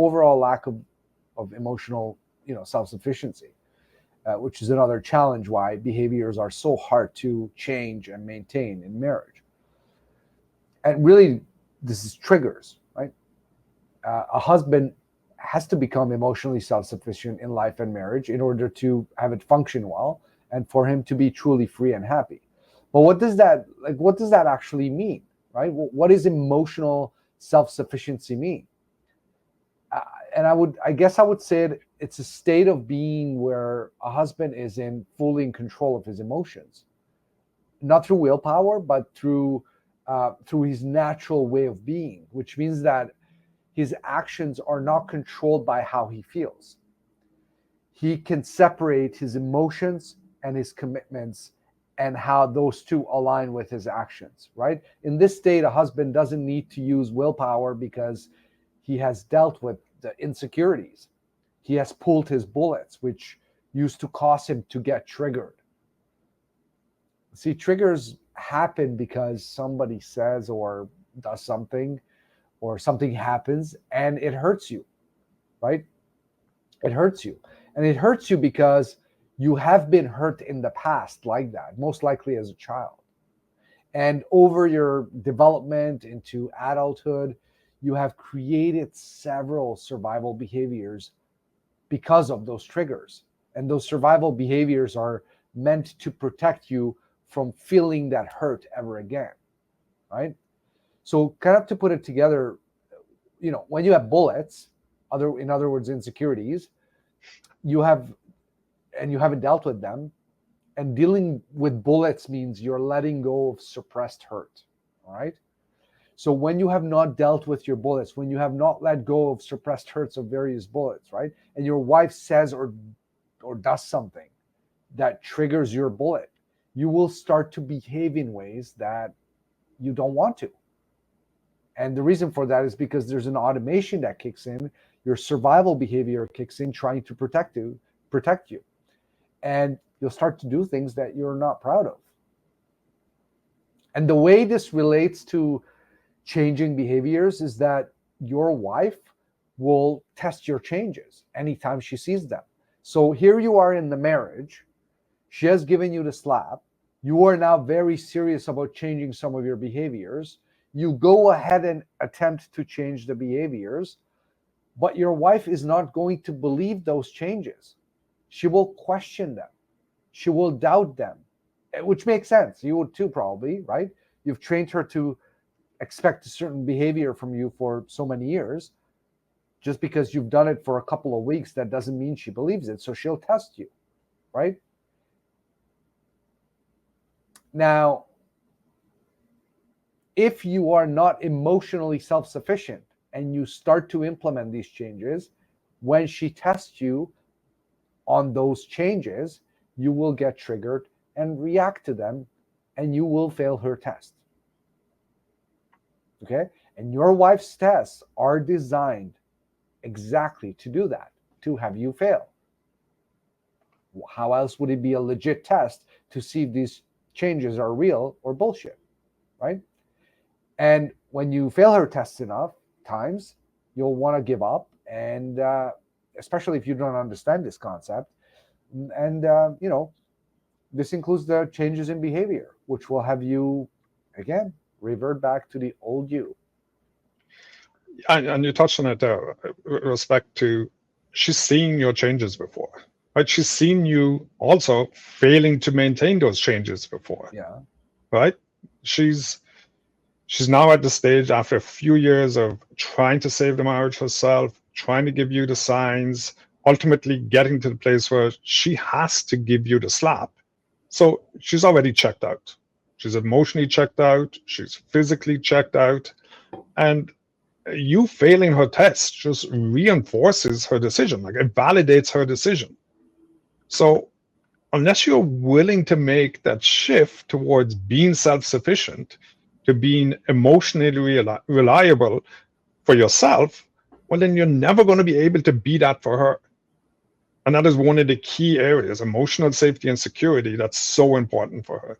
overall lack of emotional, self-sufficiency, which is another challenge why behaviors are so hard to change and maintain in marriage. And really, this is triggers, right? A husband has to become emotionally self-sufficient in life and marriage in order to have it function well and for him to be truly free and happy. But what does that actually mean, right? What does emotional self-sufficiency mean? And I guess I would say it's a state of being where a husband is fully in control of his emotions, not through willpower, but through his natural way of being, which means that his actions are not controlled by how he feels. He can separate his emotions and his commitments and how those two align with his actions, right? In this state, a husband doesn't need to use willpower because he has dealt with the insecurities. He has pulled his bullets, which used to cause him to get triggered. See, triggers happen because somebody says or does something, or something happens and it hurts you, right? It hurts you. And it hurts you because you have been hurt in the past like that, most likely as a child. And over your development into adulthood, you have created several survival behaviors because of those triggers. And those survival behaviors are meant to protect you from feeling that hurt ever again, right? So kind of to put it together, when you have bullets, in other words, insecurities, you haven't dealt with them. And dealing with bullets means you're letting go of suppressed hurt, all right? So when you have not dealt with your bullets, when you have not let go of suppressed hurts of various bullets, right? And your wife says or does something that triggers your bullet, you will start to behave in ways that you don't want to. And the reason for that is because there's an automation that kicks in. Your survival behavior kicks in, trying to protect you. And you'll start to do things that you're not proud of. And the way this relates to changing behaviors is that your wife will test your changes anytime she sees them. So here you are in the marriage. She has given you the slap. You are now very serious about changing some of your behaviors. You go ahead and attempt to change the behaviors, but your wife is not going to believe those changes. She will question them. She will doubt them, which makes sense. You would too, probably, right? You've trained her to expect a certain behavior from you for so many years. Just because you've done it for a couple of weeks, that doesn't mean she believes it. So she'll test you, right? Now, if you are not emotionally self-sufficient and you start to implement these changes, when she tests you on those changes, you will get triggered and react to them, and you will fail her test. Okay? And your wife's tests are designed exactly to do that, to have you fail. How else would it be a legit test to see if these changes are real or bullshit, right? And when you fail her tests enough times, you'll want to give up, and especially if you don't understand this concept. And this includes the changes in behavior, which will have you, again, revert back to the old you. And you touched on it there with respect to, she's seen your changes before, right? She's seen you also failing to maintain those changes before. Yeah. Right? She's now at the stage, after a few years of trying to save the marriage herself, trying to give you the signs, ultimately getting to the place where she has to give you the slap. So she's already checked out. She's emotionally checked out. She's physically checked out. And you failing her test just reinforces her decision. Like, it validates her decision. So unless you're willing to make that shift towards being self-sufficient, to being emotionally reliable for yourself, well, then you're never going to be able to be that for her. And that is one of the key areas, emotional safety and security, that's so important for her.